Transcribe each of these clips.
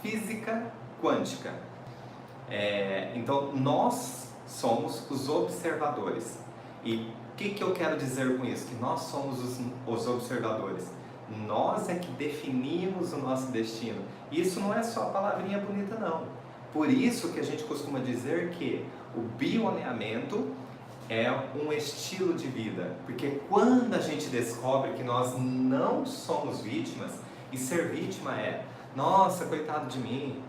física quântica. Então, nós somos os observadores. E o que eu quero dizer com isso? Que nós somos os observadores. Nós é que definimos o nosso destino. Isso não é só palavrinha bonita, não. Por isso que a gente costuma dizer que o bioalinhamento é um estilo de vida. Porque quando a gente descobre que nós não somos vítimas, e ser vítima nossa, coitado de mim,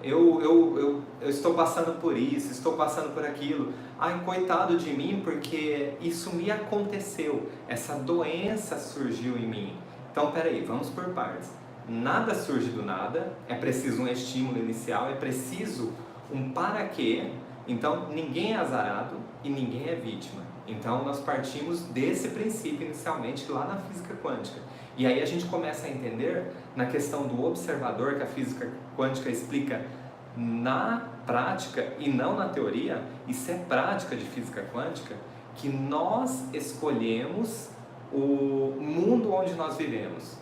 eu estou passando por isso, estou passando por aquilo. Ai, coitado de mim, porque isso me aconteceu, essa doença surgiu em mim. Então, peraí, vamos por partes. Nada surge do nada, é preciso um estímulo inicial, é preciso um para quê. Então, ninguém é azarado e ninguém é vítima. Então, nós partimos desse princípio inicialmente lá na física quântica. E aí a gente começa a entender, na questão do observador, que a física quântica explica na prática e não na teoria, isso é prática de física quântica, que nós escolhemos o mundo onde nós vivemos.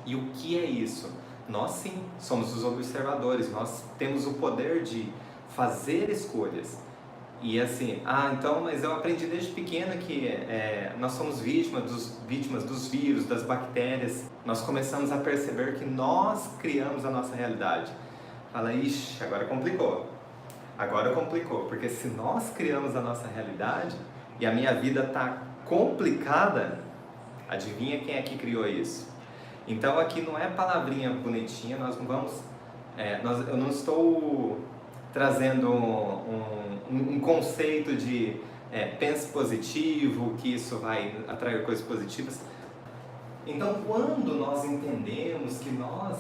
E o que é isso? Nós sim, somos os observadores, nós temos o poder de fazer escolhas. E assim, então, mas eu aprendi desde pequena que nós somos vítimas dos vírus, das bactérias. Nós começamos a perceber que nós criamos a nossa realidade. Fala, ixi, agora complicou. Agora complicou, porque se nós criamos a nossa realidade e a minha vida está complicada, adivinha quem é que criou isso? Então aqui não é palavrinha bonitinha, nós não vamos... eu não estou trazendo um conceito de pense positivo, que isso vai atrair coisas positivas. Então, quando nós entendemos que nós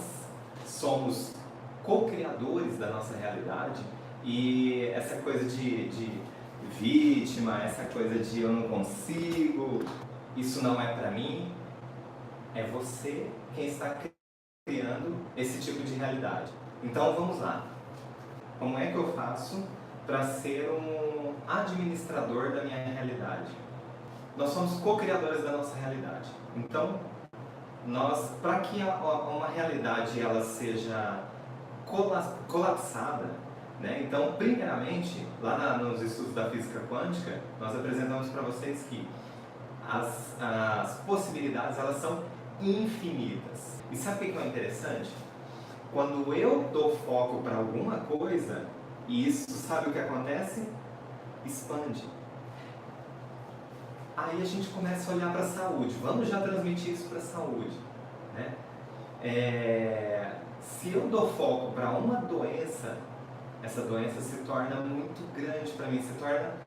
somos co-criadores da nossa realidade, e essa coisa de vítima, essa coisa de eu não consigo, isso não é para mim, é você quem está criando esse tipo de realidade. Então, vamos lá. Como é que eu faço para ser um administrador da minha realidade? Nós somos co-criadores da nossa realidade. Então, para que uma realidade ela seja colapsada, né? Então, primeiramente, lá nos estudos da física quântica, nós apresentamos para vocês que as possibilidades elas são infinitas. E sabe o que é interessante? Quando eu dou foco para alguma coisa, e isso, sabe o que acontece? Expande. Aí a gente começa a olhar para a saúde. Vamos já transmitir isso para a saúde, né? Se eu dou foco para uma doença, essa doença se torna muito grande para mim, se torna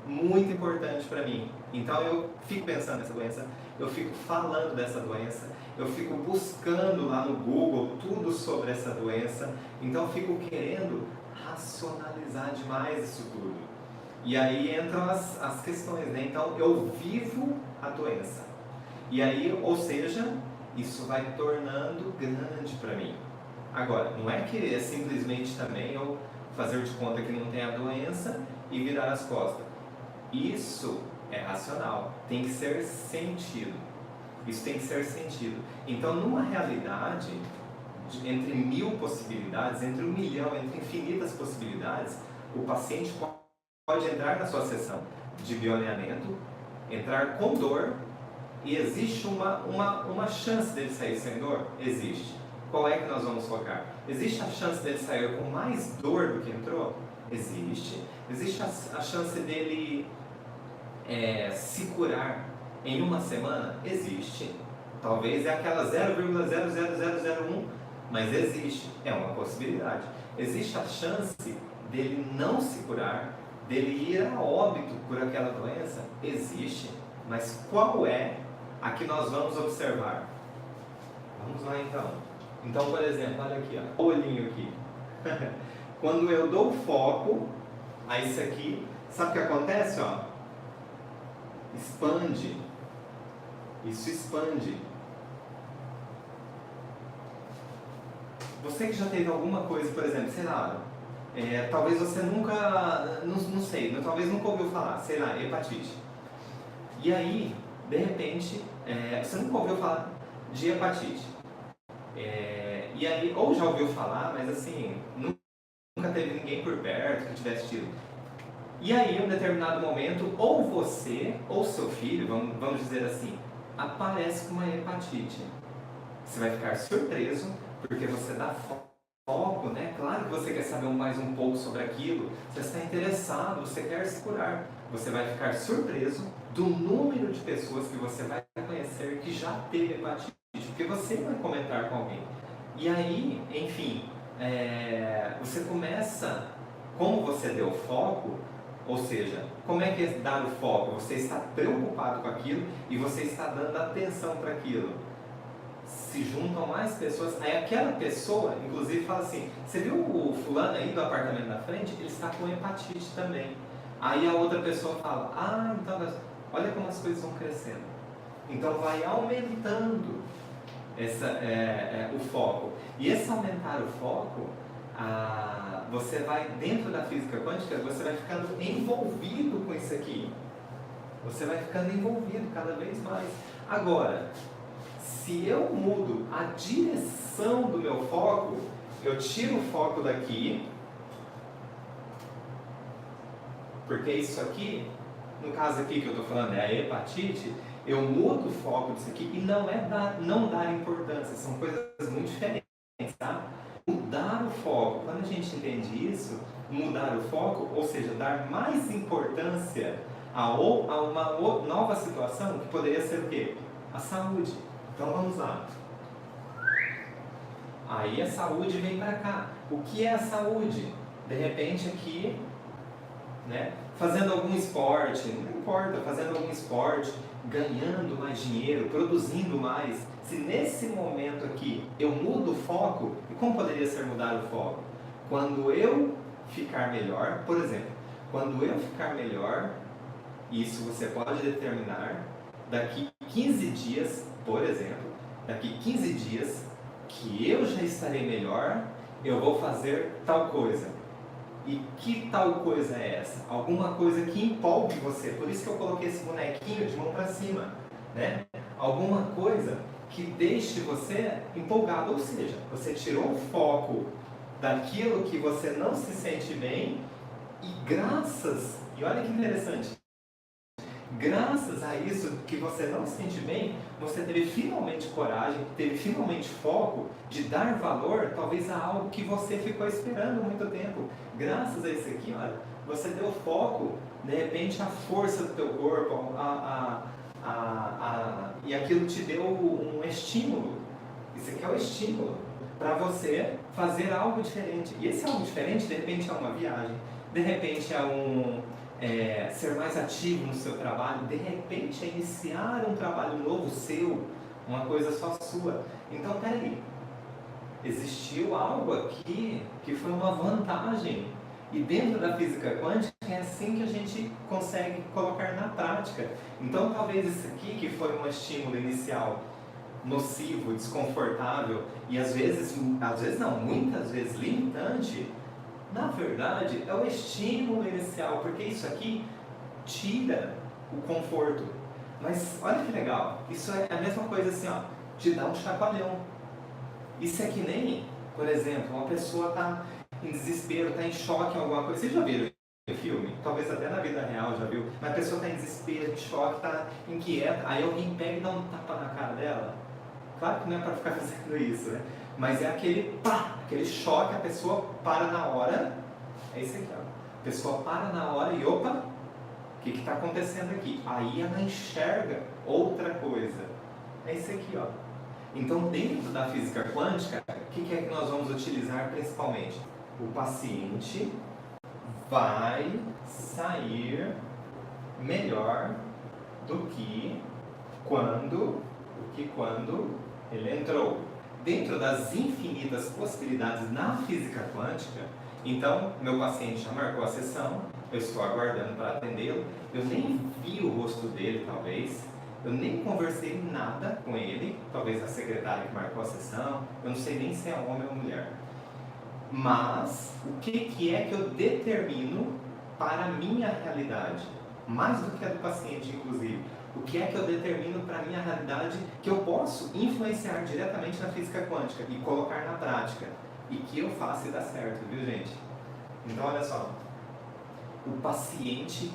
muito importante para mim. Então eu fico pensando nessa doença, eu fico falando dessa doença, eu fico buscando lá no Google tudo sobre essa doença, então eu fico querendo racionalizar demais isso tudo. E aí entram as questões, né? Então eu vivo a doença. E aí, ou seja, isso vai tornando grande para mim. Agora, não é que é simplesmente também eu fazer de conta que não tem a doença e virar as costas. Isso é racional, tem que ser sentido. Isso tem que ser sentido. Então, numa realidade, entre 1000 possibilidades, entre 1 milhão, entre infinitas possibilidades, o paciente pode entrar na sua sessão de bioalinhamento, entrar com dor, e existe uma chance dele sair sem dor? Existe. Qual é que nós vamos focar? Existe a chance dele sair com mais dor do que entrou? Existe. Existe a chance dele se curar em uma semana? Existe. Talvez é aquela 0,00001, mas existe. É uma possibilidade. Existe a chance dele não se curar, dele ir a óbito por aquela doença? Existe. Mas qual é a que nós vamos observar? Vamos lá então. Então, por exemplo, olha aqui, ó, o olhinho aqui. Quando eu dou foco a isso aqui, sabe o que acontece? Ó? Expande. Isso expande. Você que já teve alguma coisa, por exemplo, sei lá, talvez você nunca, não sei, talvez nunca ouviu falar, sei lá, hepatite. E aí, de repente, você nunca ouviu falar de hepatite. E E aí, ou já ouviu falar, mas assim, nunca teve ninguém por perto que tivesse tido. E aí, em um determinado momento, ou você, ou seu filho, vamos dizer assim, aparece com uma hepatite. Você vai ficar surpreso, porque você dá foco, né? Claro que você quer saber mais um pouco sobre aquilo, você está interessado, você quer se curar. Você vai ficar surpreso do número de pessoas que você vai conhecer que já teve hepatite, porque você vai comentar com alguém. E aí, enfim, você começa, como você deu foco, ou seja, como é que é dar o foco? Você está preocupado com aquilo e você está dando atenção para aquilo. Se juntam mais pessoas, aí aquela pessoa, inclusive, fala assim: você viu o fulano aí do apartamento da frente? Ele está com hepatite também. Aí a outra pessoa fala: ah, então olha como as coisas vão crescendo. Então vai aumentando o foco. E esse aumentar o foco, você vai, dentro da física quântica, você vai ficando envolvido com isso aqui. Você vai ficando envolvido cada vez mais. Agora, se eu mudo a direção do meu foco, eu tiro o foco daqui, porque isso aqui, no caso aqui que eu estou falando, é a hepatite, eu mudo o foco disso aqui e não dar importância, são coisas muito diferentes, tá? Mudar o foco, quando a gente entende isso, mudar o foco, ou seja, dar mais importância a uma nova situação, que poderia ser o quê? A saúde. Então vamos lá. Aí a saúde vem para cá. O que é a saúde? De repente aqui, né, fazendo algum esporte, não importa, fazendo algum esporte, ganhando mais dinheiro, produzindo mais. Se nesse momento aqui eu mudo o foco, e como poderia ser mudar o foco? Quando eu ficar melhor, por exemplo, quando eu ficar melhor, isso você pode determinar daqui 15 dias, por exemplo, daqui 15 dias que eu já estarei melhor, eu vou fazer tal coisa. E que tal coisa é essa? Alguma coisa que empolgue você. Por isso que eu coloquei esse bonequinho de mão para cima, né? Alguma coisa que deixe você empolgado, ou seja, você tirou o foco daquilo que você não se sente bem e e olha que interessante, graças a isso que você não se sente bem, você teve finalmente coragem, teve finalmente foco de dar valor, talvez, a algo que você ficou esperando há muito tempo. Graças a isso aqui, olha, você deu foco, de repente, à força do teu corpo, e aquilo te deu um estímulo. Isso aqui é o estímulo para você fazer algo diferente. E esse algo diferente, de repente, é uma viagem, de repente é ser mais ativo no seu trabalho, de repente é iniciar um trabalho novo seu, uma coisa só sua. Então, peraí, existiu algo aqui que foi uma vantagem. E dentro da física quântica é assim que a gente consegue colocar na prática. Então, talvez isso aqui, que foi um estímulo inicial nocivo, desconfortável e às vezes não, muitas vezes limitante, na verdade, é o estímulo inicial, porque isso aqui tira o conforto. Mas olha que legal, isso é a mesma coisa assim, ó, de dar um chacoalhão. Isso é que nem, por exemplo, uma pessoa está em desespero, está em choque em alguma coisa. Vocês já viram o filme? Talvez até na vida real já viu. Mas a pessoa está em desespero, em choque, está inquieta, aí alguém pega e dá um tapa na cara dela. Claro que não é para ficar fazendo isso, né? Mas é aquele pá, aquele choque, a pessoa para na hora. É isso aqui, ó. A pessoa para na hora e opa, o que está acontecendo aqui? Aí ela enxerga outra coisa. É isso aqui, ó. Então, dentro da física quântica, o que é que nós vamos utilizar principalmente? O paciente vai sair melhor do que quando ele entrou. Dentro das infinitas possibilidades na física quântica, então, meu paciente já marcou a sessão, eu estou aguardando para atendê-lo, eu nem vi o rosto dele, talvez, eu nem conversei nada com ele, talvez a secretária que marcou a sessão, eu não sei nem se é homem ou mulher. Mas, o que é que eu determino para a minha realidade? Mais do que a do paciente, inclusive. O que é que eu determino para a minha realidade que eu posso influenciar diretamente na física quântica e colocar na prática. E que eu faça e dá certo, viu, gente? Então, olha só. O paciente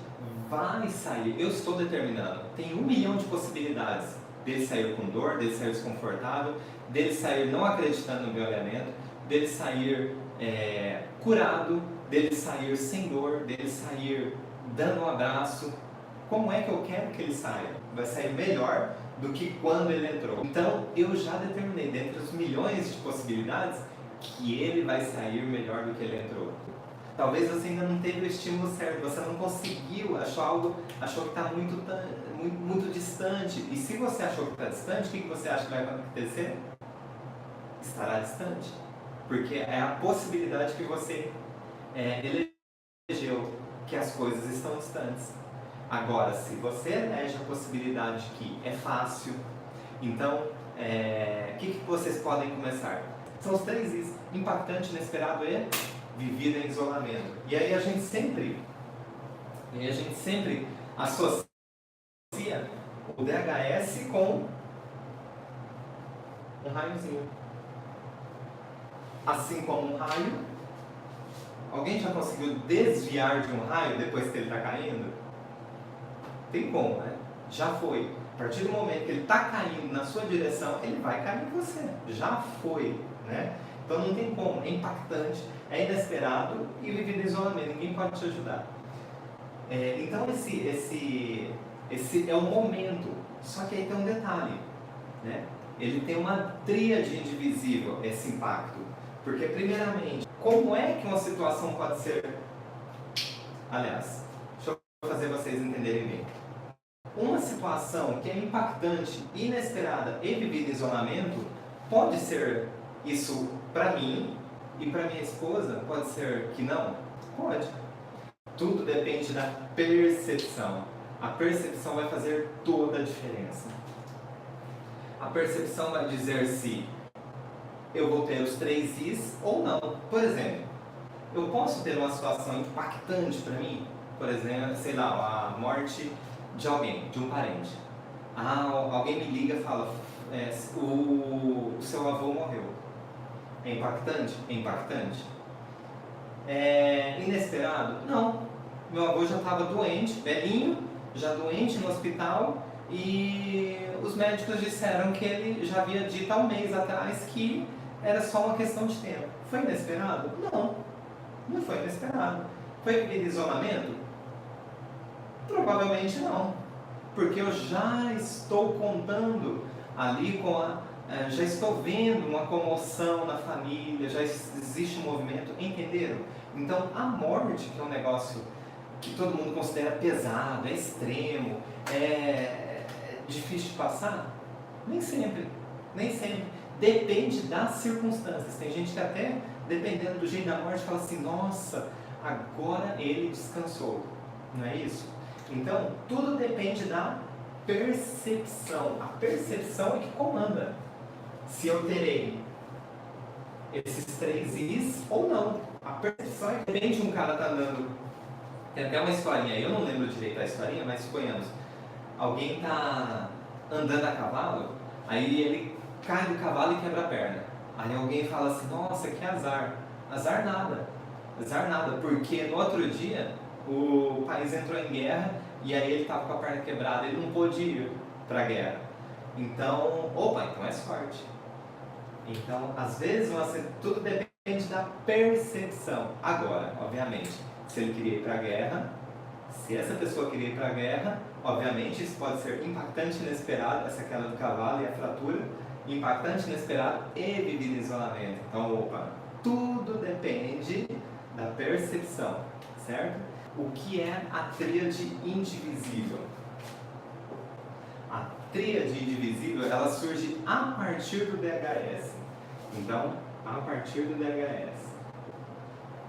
vai sair, eu estou determinando, tem 1 milhão de possibilidades dele sair com dor, dele sair desconfortável, dele sair não acreditando no bioelemento, dele sair curado, dele sair sem dor, dele sair dando um abraço. Como é que eu quero que ele saia? Vai sair melhor do que quando ele entrou. Então, eu já determinei, dentre os milhões de possibilidades, que ele vai sair melhor do que ele entrou. Talvez você ainda não teve o estímulo certo, você não conseguiu, achou que está muito distante. E se você achou que está distante, o que você acha que vai acontecer? Estará distante. Porque é a possibilidade que você elegeu, que as coisas estão distantes. Agora, se você elege a possibilidade que é fácil, então, o que vocês podem começar? São os 3 Is: impactante, inesperado e vivido em isolamento. E aí a gente sempre associa o DHS com um raiozinho. Assim como um raio. Alguém já conseguiu desviar de um raio depois que ele está caindo? Tem como, né? Já foi. A partir do momento que ele está caindo na sua direção, ele vai cair em você. Já foi, né? Então não tem como. É impactante, é inesperado e vivido em isolamento. Ninguém pode te ajudar. Então esse é o momento. Só que aí tem um detalhe, né? Ele tem uma tríade indivisível, esse impacto. Porque, primeiramente, como é que uma situação pode ser... Aliás, deixa eu fazer vocês entenderem bem. Uma situação que é impactante, inesperada e vivida em isolamento, pode ser isso para mim e para minha esposa? Pode ser que não? Pode. Tudo depende da percepção. A percepção vai fazer toda a diferença. A percepção vai dizer se eu vou ter os 3 Is ou não. Por exemplo, eu posso ter uma situação impactante para mim, por exemplo, sei lá, a morte de alguém, de um parente. Alguém me liga e fala, o seu avô morreu. É impactante? É impactante. É inesperado? Não. Meu avô já estava doente, velhinho, já doente no hospital, e os médicos disseram que ele já havia dito há um mês atrás que era só uma questão de tempo. Foi inesperado? Não. Não foi inesperado. Foi vivido em isolamento? Provavelmente não. Porque eu já estou contando ali já estou vendo uma comoção na família, já existe um movimento, entenderam? Então, a morte, que é um negócio que todo mundo considera pesado, é extremo, é difícil de passar, nem sempre. Depende das circunstâncias. Tem gente que até, dependendo do jeito da morte, fala assim, nossa, agora ele descansou. Não é isso? Então, tudo depende da percepção. A percepção é que comanda se eu terei esses 3 Is ou não. A percepção é que, de repente, um cara está andando. Tem até uma historinha, eu não lembro direito a historinha, mas suponhamos. Alguém está andando a cavalo, aí ele cai do cavalo e quebra a perna. Aí alguém fala assim, nossa, que azar. Azar nada, porque no outro dia o país entrou em guerra e aí ele estava com a perna quebrada, ele não pôde ir para a guerra. Então, então é sorte. Então, às vezes, tudo depende da percepção. Agora, obviamente, se ele queria ir para a guerra, se essa pessoa queria ir para a guerra, obviamente isso pode ser impactante, inesperado, essa queda do cavalo e a fratura, impactante, inesperado e vivido em isolamento. Então, tudo depende da percepção, certo? O que é a tríade indivisível? A tríade indivisível, ela surge a partir do DHS. Então, a partir do DHS.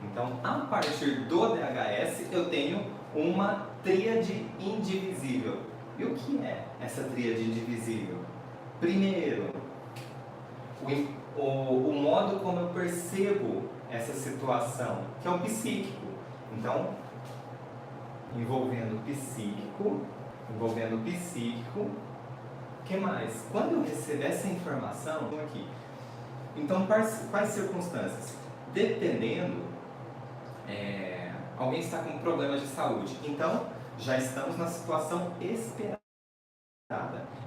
Então, a partir do DHS, eu tenho uma tríade indivisível. E o que é essa tríade indivisível? Primeiro, o modo como eu percebo essa situação, que é o psíquico. Então, envolvendo o psíquico, envolvendo o psíquico. O que mais? Quando eu recebo essa informação aqui, então quais circunstâncias? Dependendo, alguém está com problemas de saúde, então já estamos na situação esperada.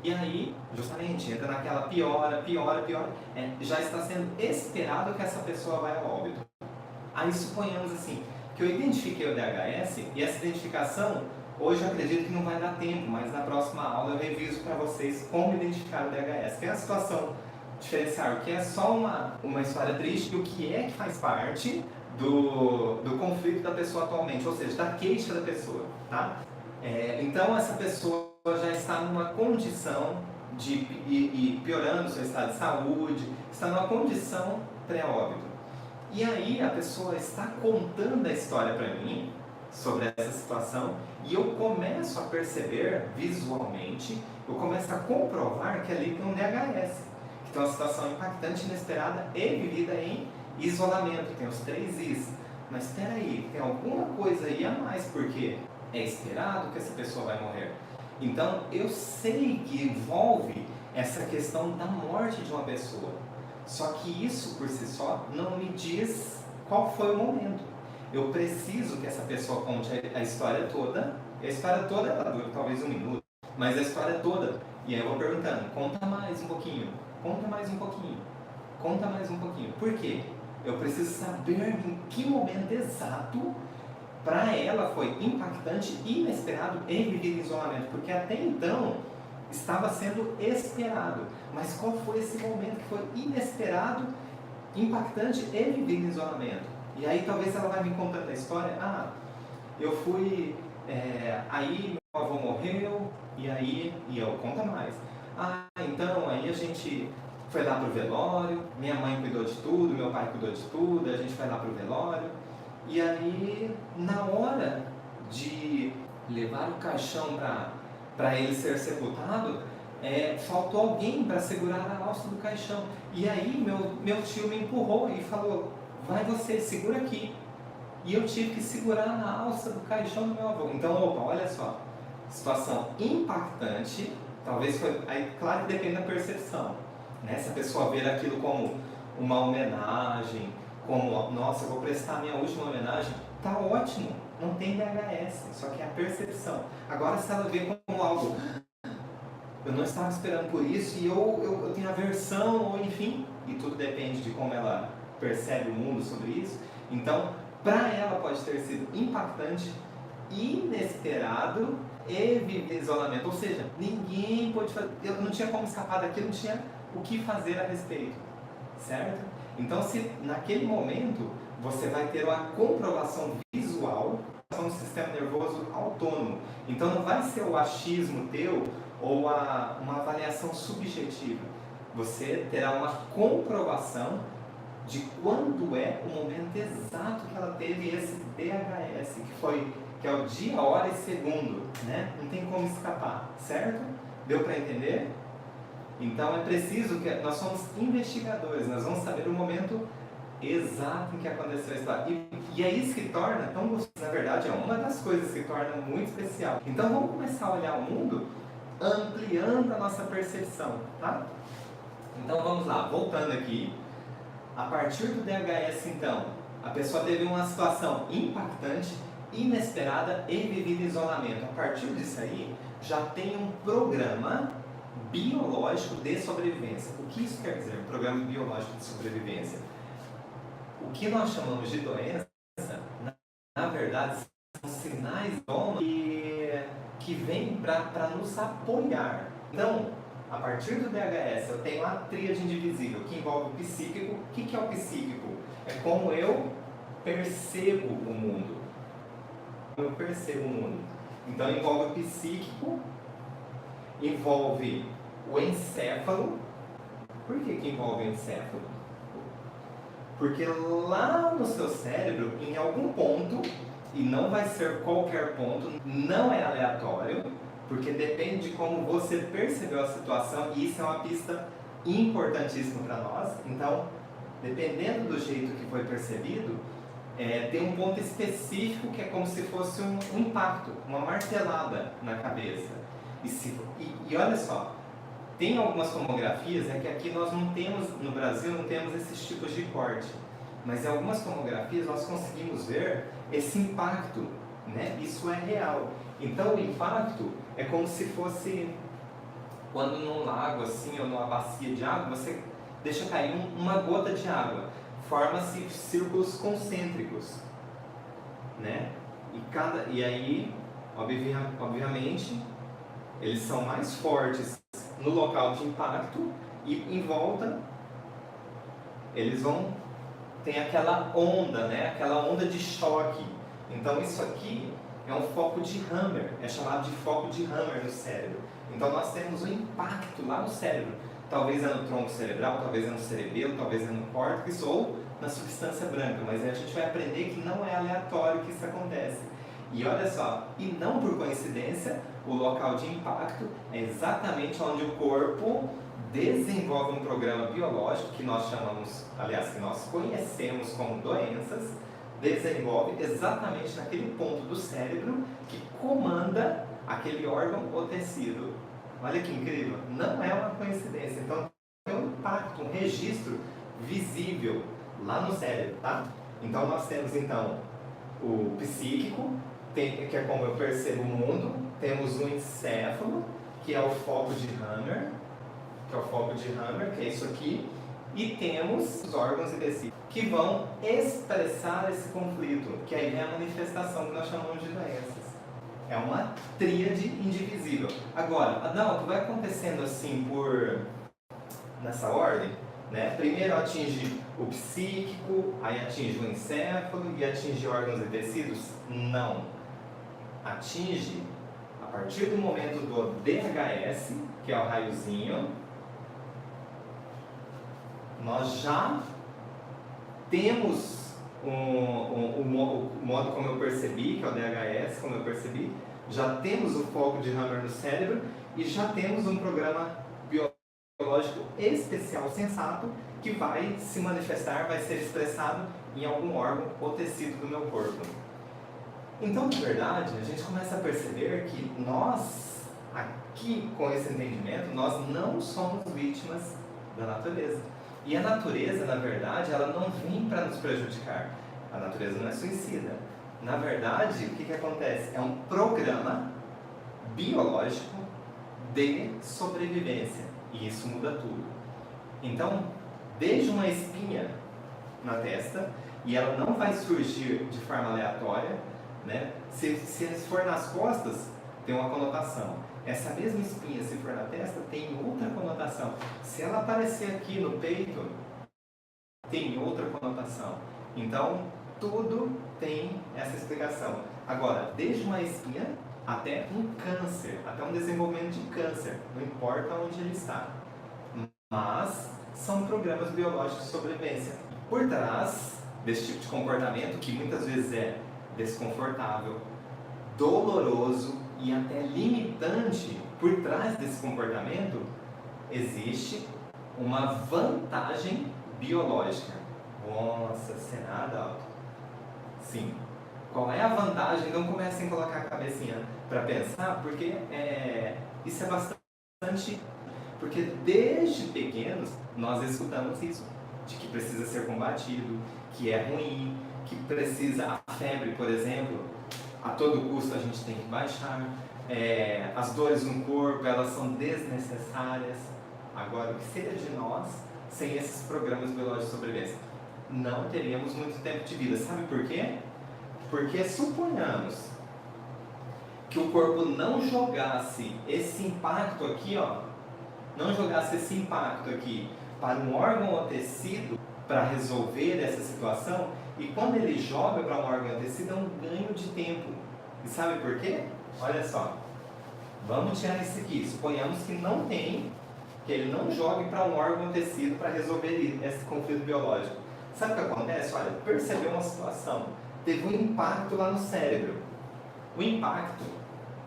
E aí, justamente, entra naquela piora, já está sendo esperado que essa pessoa vai ao óbito. Aí suponhamos assim, que eu identifiquei o DHS, e essa identificação, hoje eu acredito que não vai dar tempo, mas na próxima aula eu reviso para vocês como identificar o DHS, que é a situação diferencial, que é só uma história triste, e o que é que faz parte do conflito da pessoa atualmente, ou seja, da queixa da pessoa, tá? Então essa pessoa já está numa condição e piorando seu estado de saúde, está numa condição pré-óbito. E aí a pessoa está contando a história para mim sobre essa situação e eu começo a perceber visualmente, eu começo a comprovar que ali tem um DHS, que tem uma situação impactante, inesperada e vivida em isolamento, tem os 3 Is. Mas espera aí, tem alguma coisa aí a mais, porque é esperado que essa pessoa vai morrer. Então eu sei que envolve essa questão da morte de uma pessoa. Só que isso por si só não me diz qual foi o momento. Eu preciso que essa pessoa conte a história toda. A história toda ela dura talvez 1 minuto, mas a história toda. E aí eu vou perguntando, conta mais um pouquinho, conta mais um pouquinho, conta mais um pouquinho. Por quê? Eu preciso saber em que momento exato para ela foi impactante, inesperado e vivido em isolamento. Porque até então estava sendo esperado. Mas qual foi esse momento que foi inesperado, impactante e vivido em isolamento? E aí talvez ela vai me contando a história. Eu fui, aí meu avô morreu, e eu conta mais. Então aí a gente foi lá pro velório, minha mãe cuidou de tudo, meu pai cuidou de tudo, a gente foi lá pro velório. E aí, na hora de levar o caixão para ele ser sepultado, faltou alguém para segurar a alça do caixão. E aí meu tio me empurrou e falou, vai você, segura aqui. E eu tive que segurar na alça do caixão do meu avô. Então, olha só, situação impactante, talvez foi, aí claro que depende da percepção, né? Se a pessoa ver aquilo como uma homenagem, como, nossa, eu vou prestar a minha última homenagem, tá ótimo, não tem DHS, só que é a percepção. Agora, se ela vê como algo, eu não estava esperando por isso e eu tenho aversão, ou enfim, e tudo depende de como ela percebe o mundo sobre isso, então, para ela pode ter sido impactante, inesperado e viver isolamento, ou seja, ninguém pode fazer, eu não tinha como escapar daquilo, não tinha o que fazer a respeito, certo? Então, se naquele momento você vai ter uma comprovação visual do sistema nervoso autônomo, então não vai ser o achismo teu ou uma avaliação subjetiva, você terá uma comprovação de quando é o momento exato que ela teve esse DHS, que é o dia, hora e segundo, né? Não tem como escapar, certo? Deu para entender? Então é preciso que nós somos investigadores, nós vamos saber o momento exato em que aconteceu a história. E é isso que torna tão gostoso, na verdade é uma das coisas que torna muito especial. Então vamos começar a olhar o mundo ampliando a nossa percepção, tá? Então vamos lá, voltando aqui. A partir do DHS então, a pessoa teve uma situação impactante, inesperada e vivida em isolamento. A partir disso aí, já tem um programa biológico de sobrevivência. O que isso quer dizer, um programa biológico de sobrevivência? O que nós chamamos de doença, na verdade, são sinais que vêm para nos apoiar. Então, a partir do DHS, eu tenho a tríade indivisível, que envolve o psíquico. O que é o psíquico? É como eu percebo o mundo. Eu percebo o mundo. Então, envolve o psíquico, envolve o encéfalo. Por que envolve o encéfalo? Porque lá no seu cérebro, em algum ponto, e não vai ser qualquer ponto, não é aleatório, porque depende de como você percebeu a situação, e isso é uma pista importantíssima para nós. Então, dependendo do jeito que foi percebido, tem um ponto específico que é como se fosse um impacto, uma martelada na cabeça. E olha só, tem algumas tomografias, que aqui nós não temos, no Brasil, não temos esses tipos de corte. Mas em algumas tomografias nós conseguimos ver esse impacto, né? Isso é real. Então o impacto é como se fosse quando num lago assim, ou numa bacia de água, você deixa cair uma gota de água. Forma-se círculos concêntricos, né? E aí, obviamente, eles são mais fortes no local de impacto e em volta eles tem aquela onda, né? Aquela onda de choque. Então isso aqui é um foco de Hammer, é chamado de foco de Hammer no cérebro. Então nós temos um impacto lá no cérebro. Talvez é no tronco cerebral, talvez é no cerebelo, talvez é no córtex ou na substância branca. Mas a gente vai aprender que não é aleatório que isso acontece. E olha só, e não por coincidência, o local de impacto é exatamente onde o corpo desenvolve um programa biológico que nós chamamos, aliás, que nós conhecemos como doenças, desenvolve exatamente naquele ponto do cérebro que comanda aquele órgão ou tecido. Olha que incrível, não é uma coincidência. Então tem um impacto, um registro visível lá no cérebro, tá? Então nós temos então o psíquico, que é como eu percebo o mundo, temos o encéfalo, que é o foco de Hammer, que é isso aqui, e temos os órgãos e tecidos que vão expressar esse conflito, que aí é a manifestação que nós chamamos de doenças. É uma tríade indivisível. Agora, Adalto, vai acontecendo assim nessa ordem, né? Primeiro atinge o psíquico, aí atinge o encéfalo e atinge órgãos e tecidos? Não. Atinge a partir do momento do DHS, que é o raiozinho, nós já temos o modo como eu percebi, que é o DHS, como eu percebi, já temos o foco de Hammer no cérebro e já temos um programa biológico especial sensato que vai se manifestar, vai ser expressado em algum órgão ou tecido do meu corpo. Então, na verdade, a gente começa a perceber que nós, aqui com esse entendimento, nós não somos vítimas da natureza. E a natureza, na verdade, ela não vem para nos prejudicar. A natureza não é suicida. Na verdade, o que acontece? É um programa biológico de sobrevivência. E isso muda tudo. Então, desde uma espinha na testa, e ela não vai surgir de forma aleatória, né? Se for nas costas, tem uma conotação. Essa mesma espinha, se for na testa, tem outra conotação. Se ela aparecer aqui no peito, tem outra conotação. Então, tudo tem essa explicação. Agora, desde uma espinha até um câncer, até um desenvolvimento de câncer, não importa onde ele está. Mas são programas biológicos de sobrevivência. Por trás desse tipo de comportamento, que muitas vezes é desconfortável, doloroso e até limitante, por trás desse comportamento, existe uma vantagem biológica. Nossa, Senado alto. Sim. Qual é a vantagem? Então comecem a colocar a cabecinha para pensar, porque isso é bastante... Porque desde pequenos nós escutamos isso, de que precisa ser combatido, que é ruim, que precisa, a febre, por exemplo, a todo custo a gente tem que baixar, as dores no corpo, elas são desnecessárias. Agora, o que seria de nós sem esses programas biológicos de sobrevivência? Não teríamos muito tempo de vida. Sabe por quê? Porque suponhamos que o corpo não jogasse esse impacto aqui, não jogasse esse impacto aqui para um órgão ou tecido para resolver essa situação, e quando ele joga para um órgão ou tecido é um ganho de tempo. E sabe por quê? Olha só, vamos tirar isso aqui, suponhamos que não tem, que ele não jogue para um órgão ou tecido para resolver esse conflito biológico. Sabe o que acontece? Olha, percebeu uma situação, teve um impacto lá no cérebro. O impacto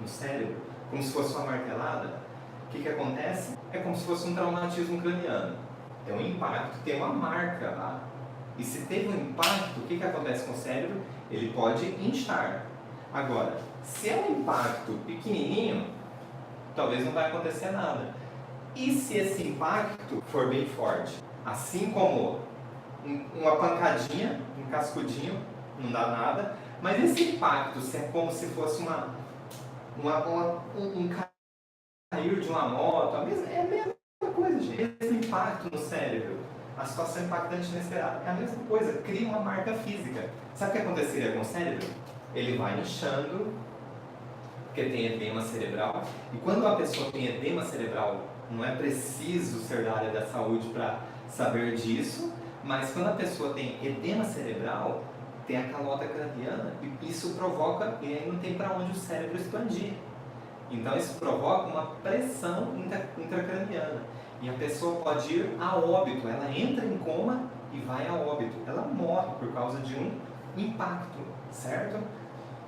no cérebro, como se fosse uma martelada, o que acontece? É como se fosse um traumatismo craniano. Tem um impacto, tem uma marca lá. E se teve um impacto, o que acontece com o cérebro? Ele pode inchar. Agora, se é um impacto pequenininho, talvez não vai acontecer nada. E se esse impacto for bem forte? Assim como uma pancadinha, um cascudinho, não dá nada. Mas esse impacto, se é como se fosse um cair de uma moto, é a mesma coisa, gente. Esse impacto no cérebro, a situação impactante inesperada, é a mesma coisa, cria uma marca física. Sabe o que aconteceria com o cérebro? Ele vai inchando, porque tem edema cerebral. E quando a pessoa tem edema cerebral, não é preciso ser da área da saúde para saber disso, mas quando a pessoa tem edema cerebral, tem a calota craniana, e isso provoca, e aí não tem para onde o cérebro expandir. Então isso provoca uma pressão intracraniana. E a pessoa pode ir a óbito, ela entra em coma e vai a óbito. Ela morre por causa de um impacto, certo?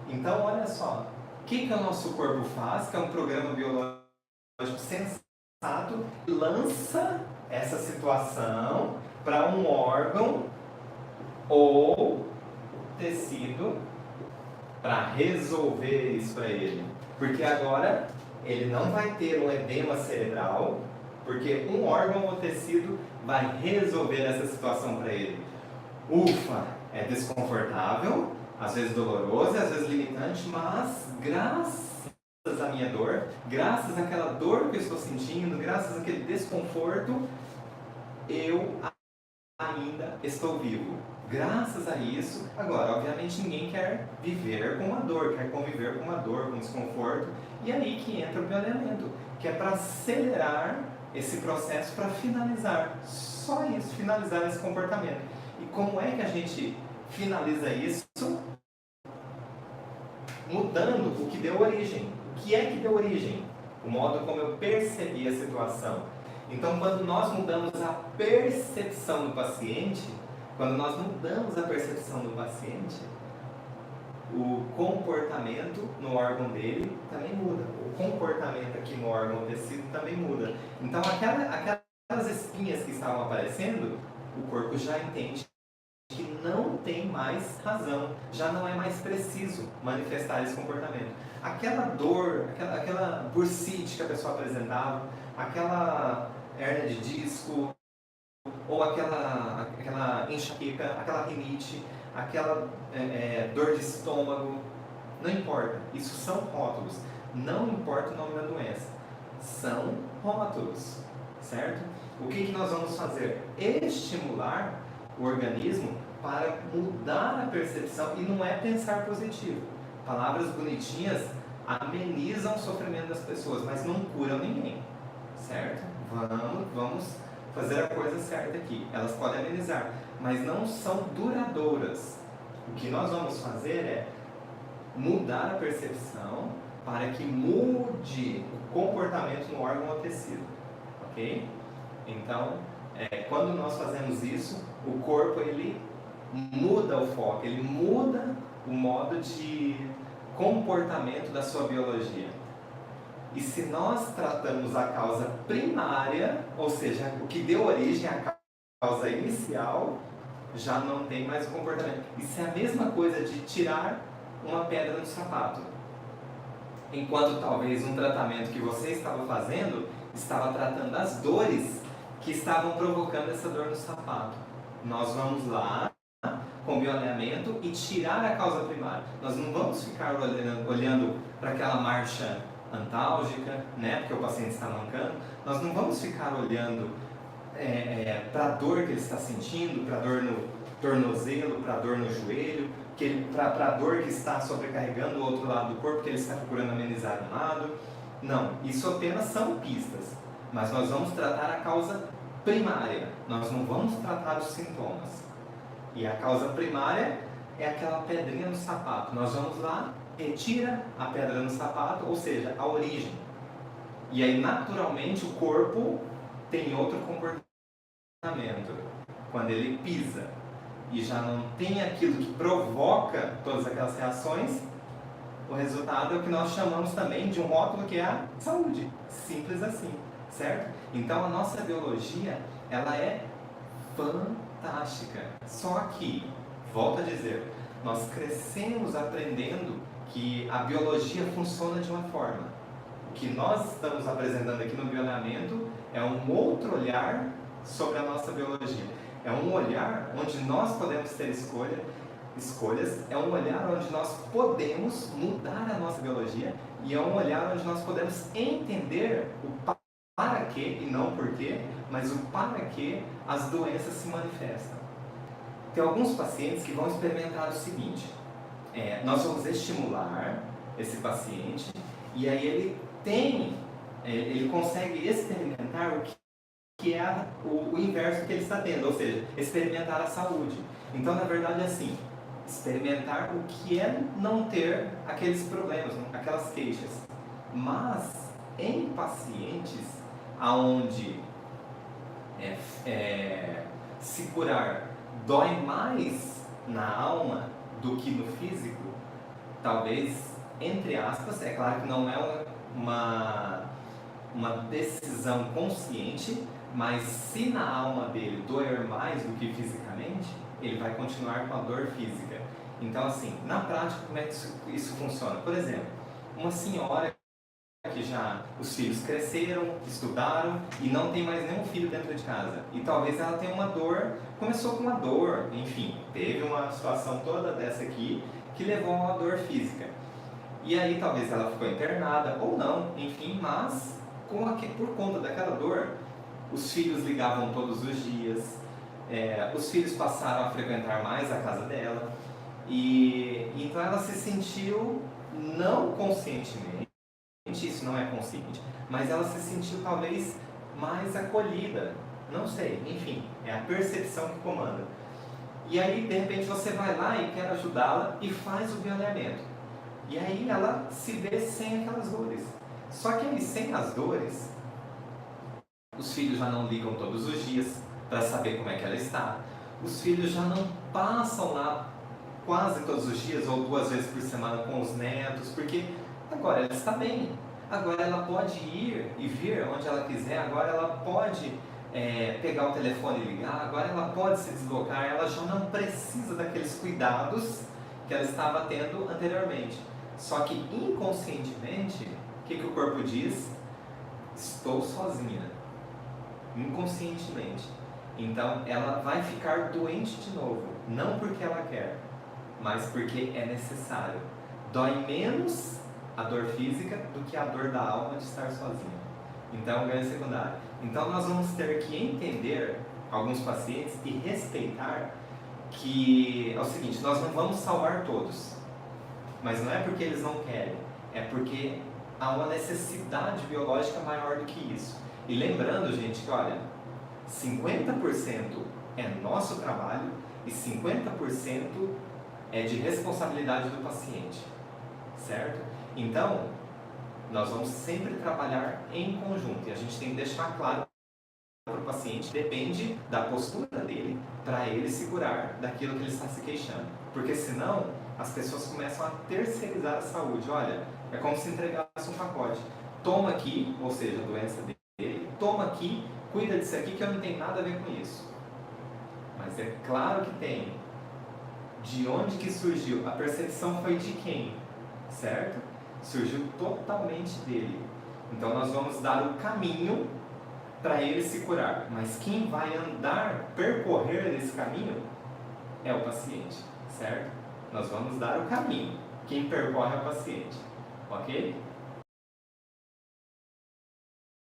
Então olha só, o que o nosso corpo faz, que é um programa biológico sensato, lança essa situação para um órgão ou tecido para resolver isso para ele. Porque agora ele não vai ter um edema cerebral, porque um órgão ou tecido vai resolver essa situação para ele. Ufa, é desconfortável, às vezes doloroso, às vezes limitante, mas graças à minha dor, graças àquela dor que eu estou sentindo, graças àquele desconforto, eu ainda estou vivo. Graças a isso, agora, obviamente, ninguém quer viver com uma dor, quer conviver com uma dor, com desconforto, e aí que entra o bioalinhamento, que é para acelerar esse processo, para finalizar, só isso, finalizar esse comportamento. E como é que a gente finaliza isso? Mudando o que deu origem. O que é que deu origem? O modo como eu percebi a situação. Então, quando nós mudamos a percepção do paciente, quando nós mudamos a percepção do paciente, o comportamento no órgão dele também muda. O comportamento aqui no órgão tecido também muda. Então, aquelas espinhas que estavam aparecendo, o corpo já entende que não tem mais razão, já não é mais preciso manifestar esse comportamento. Aquela dor, aquela bursite que a pessoa apresentava, aquela hérnia de disco, ou aquela enxaqueca, aquela rinite, aquela dor de estômago, não importa, isso são rótulos, não importa o nome da doença, são rótulos, certo? O que nós vamos fazer? Estimular o organismo para mudar a percepção, e não é pensar positivo. Palavras bonitinhas amenizam o sofrimento das pessoas, mas não curam ninguém, certo? Vamos fazer a coisa certa aqui. Elas podem amenizar, mas não são duradouras. O que nós vamos fazer é mudar a percepção para que mude o comportamento no órgão ou tecido, ok? Então, quando nós fazemos isso, o corpo ele muda o foco, ele muda o modo de comportamento da sua biologia. E se nós tratamos a causa primária, ou seja, o que deu origem à causa inicial, já não tem mais o comportamento. Isso é a mesma coisa de tirar uma pedra no sapato. Enquanto talvez um tratamento que você estava fazendo estava tratando as dores que estavam provocando essa dor no sapato. Nós vamos lá com bioalinhamento e tirar a causa primária. Nós não vamos ficar olhando para aquela marcha antálgica, né, porque o paciente está mancando. Nós não vamos ficar olhando para a dor que ele está sentindo, para a dor no tornozelo, para a dor no joelho, para a dor que está sobrecarregando o outro lado do corpo, que ele está procurando amenizar de um lado. Não, isso apenas são pistas, mas nós vamos tratar a causa primária, nós não vamos tratar os sintomas. E a causa primária é aquela pedrinha no sapato. Nós vamos lá, retira a pedra no sapato, ou seja, a origem. E aí, naturalmente, o corpo tem outro comportamento. Quando ele pisa e já não tem aquilo que provoca todas aquelas reações, o resultado é o que nós chamamos também de um rótulo que é a saúde. Simples assim, certo? Então, a nossa biologia, ela é fantástica. fantástica. Só que, volto a dizer, nós crescemos aprendendo que a biologia funciona de uma forma. O que nós estamos apresentando aqui no Bioalinhamento é um outro olhar sobre a nossa biologia. É um olhar onde nós podemos ter escolhas, é um olhar onde nós podemos mudar a nossa biologia e é um olhar onde nós podemos entender o para que e não porquê, mas o para que as doenças se manifestam. Tem alguns pacientes que vão experimentar o seguinte: nós vamos estimular esse paciente e aí ele consegue experimentar o que é o inverso que ele está tendo, ou seja, experimentar a saúde. Então, na verdade, é assim, experimentar o que é não ter aqueles problemas, aquelas queixas. Mas, em pacientes onde se curar dói mais na alma do que no físico, talvez, entre aspas, é claro que não é uma decisão consciente, mas se na alma dele doer mais do que fisicamente, ele vai continuar com a dor física. Então, assim, na prática, como é que isso funciona? Por exemplo, uma senhora que já os filhos cresceram, estudaram e não tem mais nenhum filho dentro de casa. E talvez ela tenha uma dor, começou com uma dor, enfim, teve uma situação toda dessa aqui que levou a uma dor física. E aí talvez ela ficou internada ou não, enfim, mas por conta daquela dor, os filhos ligavam todos os dias, os filhos passaram a frequentar mais a casa dela, e então ela se sentiu, não conscientemente, isso não é consciente, mas ela se sentiu talvez mais acolhida, não sei, enfim, é a percepção que comanda. E aí de repente você vai lá e quer ajudá-la e faz o bioalinhamento. E aí ela se vê sem aquelas dores. Só que aí sem as dores, os filhos já não ligam todos os dias para saber como é que ela está. Os filhos já não passam lá quase todos os dias ou 2 vezes por semana com os netos, porque agora ela está bem. Agora ela pode ir e vir onde ela quiser. Agora ela pode pegar o telefone e ligar. Agora ela pode se deslocar. Ela já não precisa daqueles cuidados que ela estava tendo anteriormente. Só que inconscientemente, o que o corpo diz? Estou sozinha. Inconscientemente. Então ela vai ficar doente de novo. Não porque ela quer, mas porque é necessário. Dói menos a dor física do que a dor da alma de estar sozinha. Então é um ganho secundário. Então nós vamos ter que entender alguns pacientes e respeitar que é o seguinte: nós não vamos salvar todos, mas não é porque eles não querem, é porque há uma necessidade biológica maior do que isso. E lembrando, gente, que olha, 50% é nosso trabalho e 50% é de responsabilidade do paciente, certo? Então, nós vamos sempre trabalhar em conjunto e a gente tem que deixar claro para o paciente, depende da postura dele para ele se curar daquilo que ele está se queixando. Porque senão, as pessoas começam a terceirizar a saúde. Olha, é como se entregasse um pacote. Toma aqui, ou seja, a doença dele, toma aqui, cuida disso aqui que eu não tenho nada a ver com isso. Mas é claro que tem. De onde que surgiu? A percepção foi de quem? Certo? Surgiu totalmente dele. Então nós vamos dar o caminho para ele se curar. Mas quem vai percorrer esse caminho é o paciente, certo? Nós vamos dar o caminho. Quem percorre é o paciente, ok?